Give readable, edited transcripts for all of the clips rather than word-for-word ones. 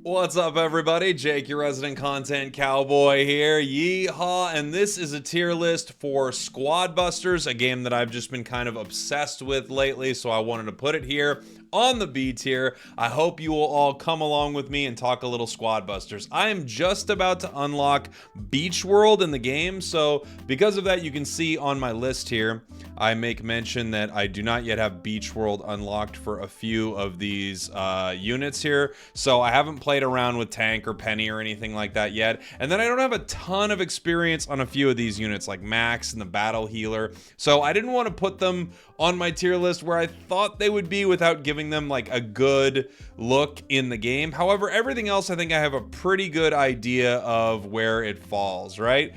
What's up, everybody? Jake, your resident content cowboy here. Yeehaw! And this is a tier list for Squad Busters, a game that I've just been kind of obsessed with lately, so I wanted to put it here on the B tier. I hope you will all come along with me and talk a little Squad Busters. I am just about to unlock Beach World in the game, so because of that, you can see on my list here, I make mention that I do not yet have Beach World unlocked for a few of these units here, so I haven't played around with Tank or Penny or anything like that yet. And then I don't have a ton of experience on a few of these units like Max and the Battle Healer, so I didn't want to put them on my tier list where I thought they would be without giving them like a good look in the game. However, everything else, I think I have a pretty good idea of where it falls, right?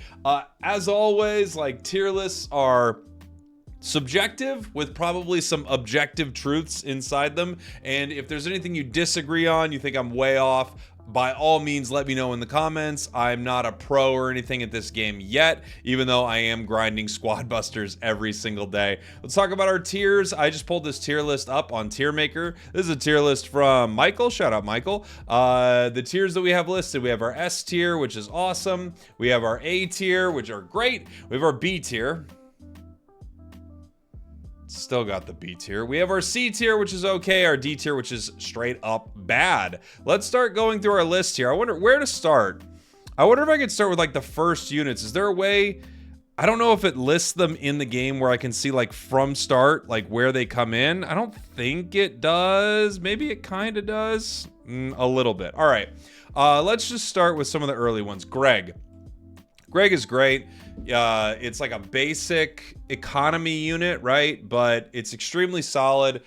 As always, like, tier lists are subjective with probably some objective truths inside them, and if there's anything you disagree on, you think I'm way off, by all means let me know in the comments. I'm not a pro or anything at this game yet, even though I am grinding Squad Busters every single day. Let's talk about our tiers. I just pulled this tier list up on Tier Maker. This is a tier list from Michael. Shout out Michael. The tiers that we have listed, we have our S tier, which is awesome. We have our A tier, which are great. We have our B tier. Still got the B tier. We have our C tier, which is okay. Our D tier, which is straight up bad. Let's start going through our list here. I wonder where to start. I wonder if I could start with like the first units. Is there a way? I don't know if it lists them in the game where I can see like from start, like where they come in. I don't think it does. Maybe it kind of does. A little bit. All right. Let's just start with some of the early ones. Greg is great. It's like a basic economy unit, right? But it's extremely solid.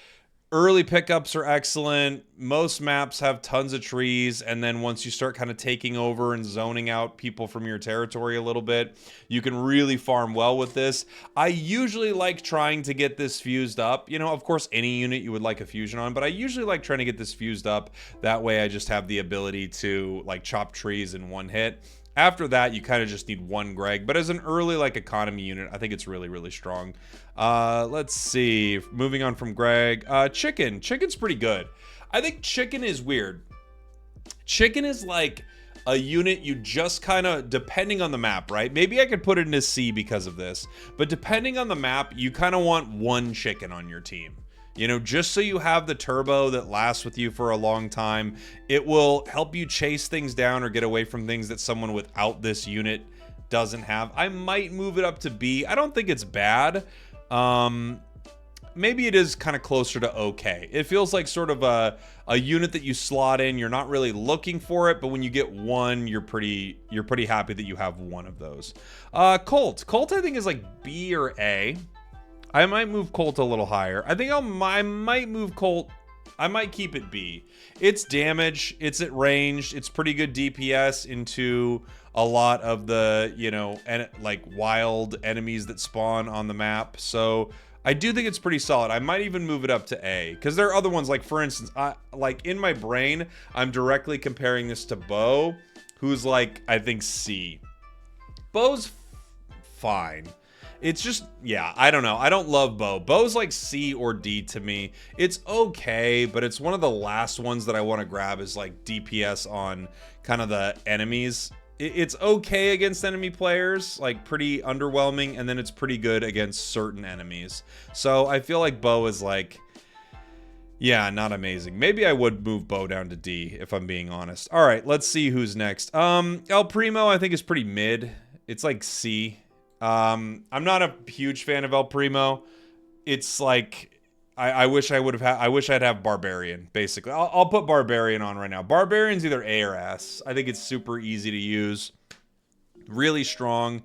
Early pickups are excellent. Most maps have tons of trees. And then once you start kind of taking over and zoning out people from your territory a little bit, you can really farm well with this. I usually like trying to get this fused up. You know, of course, any unit you would like a fusion on, but I usually like trying to get this fused up. That way I just have the ability to like chop trees in one hit. After that, you kind of just need one Greg. But as an early, like, economy unit, I think it's really, really strong. Let's see. Moving on from Greg. Chicken. Chicken's pretty good. I think Chicken is weird. Chicken is like a unit you just kind of, depending on the map, right? Maybe I could put it into C because of this. But depending on the map, you kind of want one Chicken on your team. You know, just so you have the turbo that lasts with you for a long time. It will help you chase things down or get away from things that someone without this unit doesn't have. I might move it up to B. I don't think it's bad. Maybe it is kind of closer to okay. It feels like sort of a unit that you slot in. You're not really looking for it, but when you get one, you're pretty happy that you have one of those. Colt. Colt, I think, is like B or A. I might move Colt a little higher. I think I might move Colt. I might keep it B. It's damage. It's at range. It's pretty good DPS into a lot of the, you know, like wild enemies that spawn on the map. So I do think it's pretty solid. I might even move it up to A because there are other ones. Like, for instance, like in my brain, I'm directly comparing this to Bo, who's like, I think C. Bo's fine. It's just, yeah, I don't know. I don't love Bo. Bo's like C or D to me. It's okay, but it's one of the last ones that I want to grab is like DPS on kind of the enemies. It's okay against enemy players, like pretty underwhelming, and then it's pretty good against certain enemies. So I feel like Bo is like, yeah, not amazing. Maybe I would move Bo down to D if I'm being honest. All right, let's see who's next. El Primo I think is pretty mid. It's like C. I'm not a huge fan of El Primo. It's like I wish I would have I wish I'd have Barbarian, basically. I'll put Barbarian on right now. Barbarian's either A or S. I think it's super easy to use. Really strong.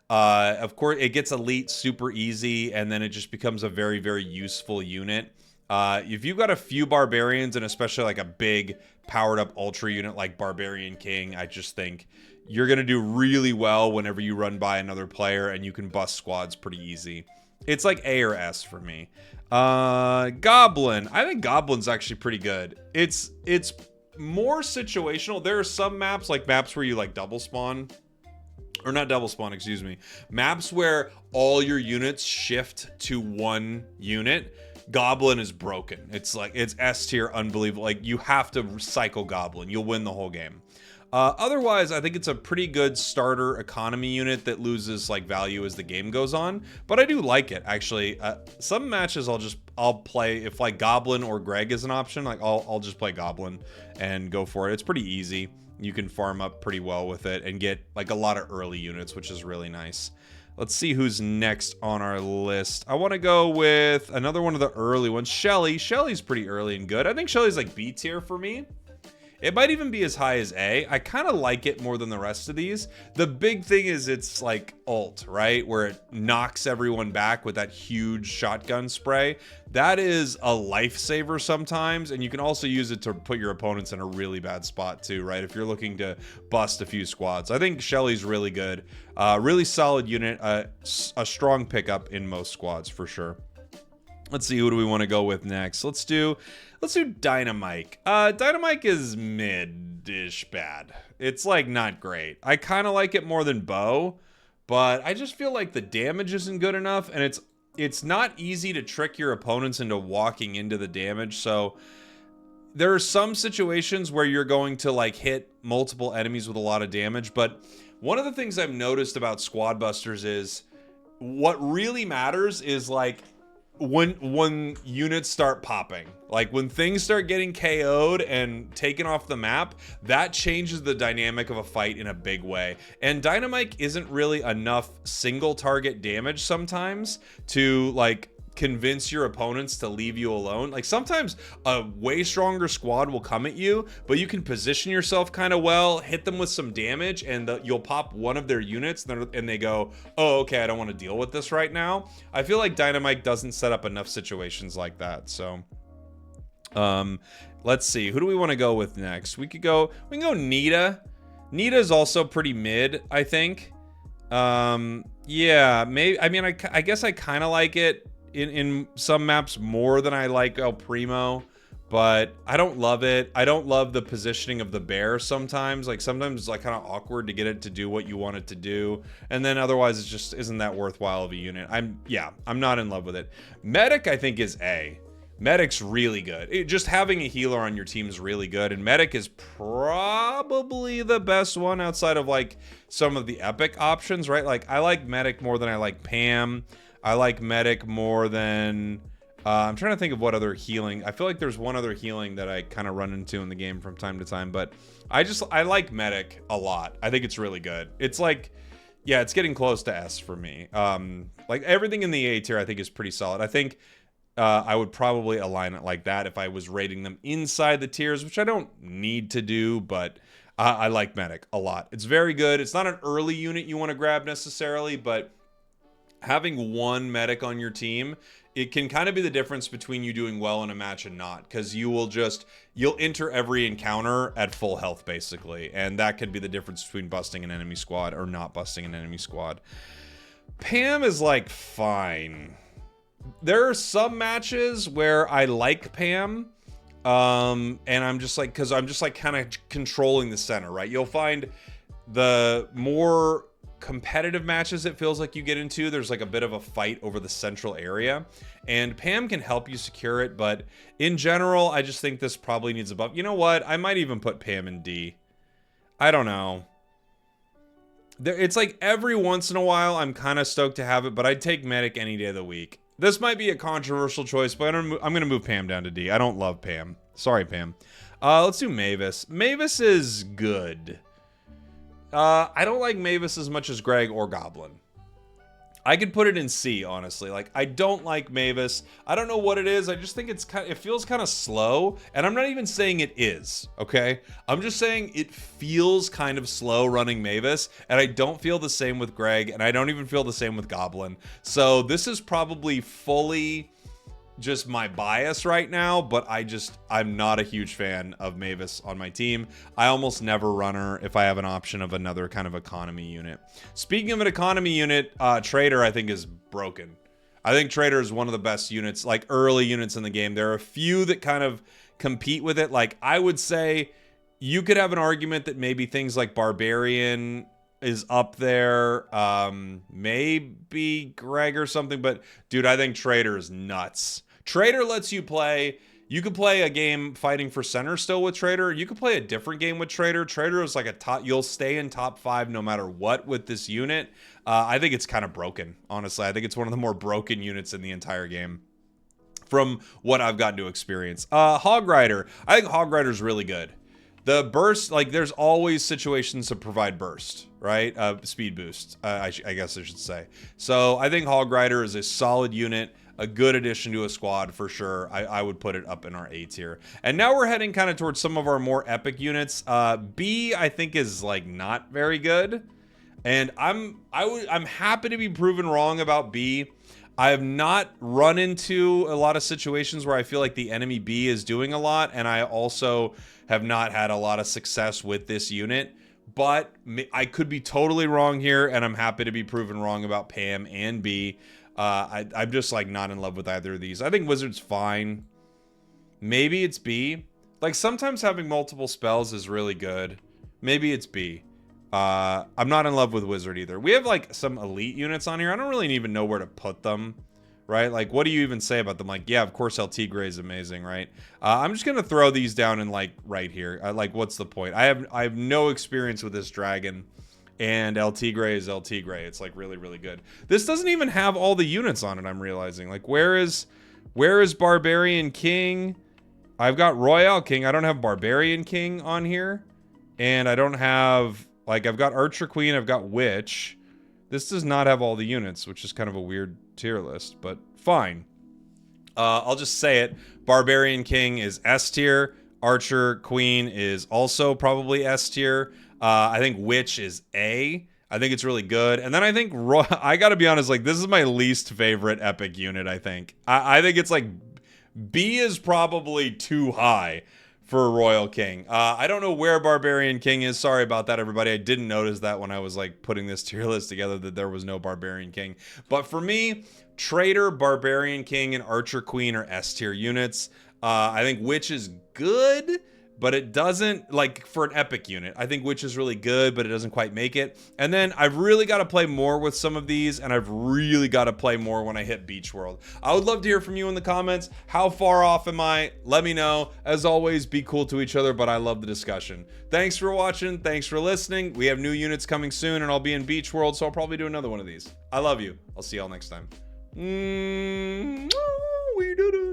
Of course, it gets elite super easy, and then it just becomes a very, very useful unit. If you've got a few Barbarians, and especially like a big powered up Ultra unit like Barbarian King, I just think you're going to do really well whenever you run by another player, and you can bust squads pretty easy. It's like A or S for me. Goblin. I think Goblin's actually pretty good. It's more situational. There are some maps, like maps where you like double spawn. Or not double spawn, excuse me. Maps where all your units shift to one unit. Goblin is broken. It's like, it's S tier, unbelievable. Like, you have to cycle Goblin. You'll win the whole game. Otherwise, I think it's a pretty good starter economy unit that loses like value as the game goes on. But I do like it, actually. Some matches I'll play if like Goblin or Greg is an option. Like I'll just play Goblin and go for it. It's pretty easy. You can farm up pretty well with it and get like a lot of early units, which is really nice. Let's see who's next on our list. I want to go with another one of the early ones. Shelly. Shelly's pretty early and good. I think Shelly's like B tier for me. It might even be as high as A. I kind of like it more than the rest of these. The big thing is it's like ult, right? Where it knocks everyone back with that huge shotgun spray. That is a lifesaver sometimes, and you can also use it to put your opponents in a really bad spot too, right? If you're looking to bust a few squads. I think Shelly's really good. Really solid unit. A strong pickup in most squads for sure. Let's see, who do we want to go with next? Let's do Dynamite. Dynamite is mid-ish bad. It's like not great. I kind of like it more than Bo, but I just feel like the damage isn't good enough, and it's not easy to trick your opponents into walking into the damage. So there are some situations where you're going to like hit multiple enemies with a lot of damage, but one of the things I've noticed about squad busters is what really matters is like when units start popping, like when things start getting KO'd and taken off the map, that changes the dynamic of a fight in a big way. And Dynamite isn't really enough single target damage sometimes to like convince your opponents to leave you alone. Like sometimes a way stronger squad will come at you, but you can position yourself kind of well, hit them with some damage, and you'll pop one of their units and they go, oh, okay, I don't want to deal with this right now. I feel like Dynamite doesn't set up enough situations like that. So let's see, who do we want to go with next? We can go Nita. Nita's also pretty mid, I think. Yeah, maybe. I mean, I guess I kind of like it in some maps more than I like El Primo, but I don't love it. I don't love the positioning of the bear sometimes. Like sometimes it's like kind of awkward to get it to do what you want it to do, and then otherwise it just isn't that worthwhile of a unit. I'm not in love with it. Medic I think is A. Medic's really good. Just having a healer on your team is really good, and Medic is probably the best one outside of like some of the epic options, right? Like I like Medic more than I like Pam. I like Medic more than... I'm trying to think of what other healing... I feel like there's one other healing that I kind of run into in the game from time to time, but I like Medic a lot. I think it's really good. It's like... Yeah, it's getting close to S for me. Like everything in the A tier I think is pretty solid. I think I would probably align it like that if I was rating them inside the tiers, which I don't need to do, but I like Medic a lot. It's very good. It's not an early unit you want to grab necessarily, but having one medic on your team, it can kind of be the difference between you doing well in a match and not, because you'll enter every encounter at full health basically, and that could be the difference between busting an enemy squad or not busting an enemy squad. Pam is like fine. There are some matches where I like Pam, and I'm just like, because I'm just like kind of controlling the center, right? You'll find the more competitive matches it feels like you get into, there's like a bit of a fight over the central area, and Pam can help you secure it, but in general I just think this probably needs a buff. You know what, I might even put Pam in D. I don't know, it's like every once in a while I'm kind of stoked to have it, but I'd take Medic any day of the week. This might be a controversial choice, but I'm gonna move Pam down to D. I don't love Pam, sorry Pam. Let's do Mavis. Mavis is good. I don't like Mavis as much as Greg or Goblin. I could put it in C, honestly. Like, I don't like Mavis. I don't know what it is. I just think it feels kind of slow. And I'm not even saying it is, okay? I'm just saying it feels kind of slow running Mavis. And I don't feel the same with Greg. And I don't even feel the same with Goblin. So this is probably fully just my bias right now, but I'm not a huge fan of Mavis on my team. I almost never run her if I have an option of another kind of economy unit. Speaking of an economy unit, Trader I think is broken. I think Trader is one of the best units, like early units in the game. There are a few that kind of compete with it. Like I would say you could have an argument that maybe things like Barbarian is up there, maybe Greg or something, but dude, I think Trader is nuts. Trader lets you play. You could play a game fighting for center still with Trader. You could play a different game with Trader. Trader is like a top. You'll stay in top 5 no matter what with this unit. I think it's kind of broken, honestly. I think it's one of the more broken units in the entire game from what I've gotten to experience. Hog Rider. I think Hog Rider is really good. The burst, like, there's always situations to provide burst, right? Speed boost, I guess I should say. So I think Hog Rider is a solid unit, a good addition to a squad for sure. I would put it up in our A tier. And now we're heading kind of towards some of our more epic units. B, I think, is like not very good. And I'm happy to be proven wrong about B. I have not run into a lot of situations where I feel like the enemy B is doing a lot, and I also have not had a lot of success with this unit, but I could be totally wrong here, and I'm happy to be proven wrong about Pam and B. I'm just like not in love with either of these. I think Wizard's fine. Maybe it's B. Like sometimes having multiple spells is really good. Maybe it's B. I'm not in love with Wizard either. We have like some elite units on here. I don't really even know where to put them, right? Like, what do you even say about them? Like, yeah, of course, LT Gray is amazing, right? I'm just gonna throw these down in like right here. Like, what's the point? I have no experience with this dragon, and LT Gray is LT Gray. It's like really, really good. This doesn't even have all the units on it. I'm realizing. Like, where is Barbarian King? I've got Royale King. I don't have Barbarian King on here, and I don't have. Like, I've got Archer Queen, I've got Witch. This does not have all the units, which is kind of a weird tier list, but fine. I'll just say it. Barbarian King is S tier. Archer Queen is also probably S tier. I think Witch is A. I think it's really good. And then I think, I gotta be honest, like, this is my least favorite epic unit, I think. I think it's like, B is probably too high for Royal King. I don't know where Barbarian King is. Sorry about that, everybody. I didn't notice that when I was like putting this tier list together that there was no Barbarian King. But for me, Trader, Barbarian King, and Archer Queen are S tier units. I think Witch is good, but it doesn't, like, for an epic unit. I think Witch is really good, but it doesn't quite make it. And then I've really got to play more with some of these, and I've really got to play more when I hit Beach World. I would love to hear from you in the comments. How far off am I? Let me know. As always, be cool to each other, but I love the discussion. Thanks for watching. Thanks for listening. We have new units coming soon, and I'll be in Beach World, so I'll probably do another one of these. I love you. I'll see y'all next time. We did it.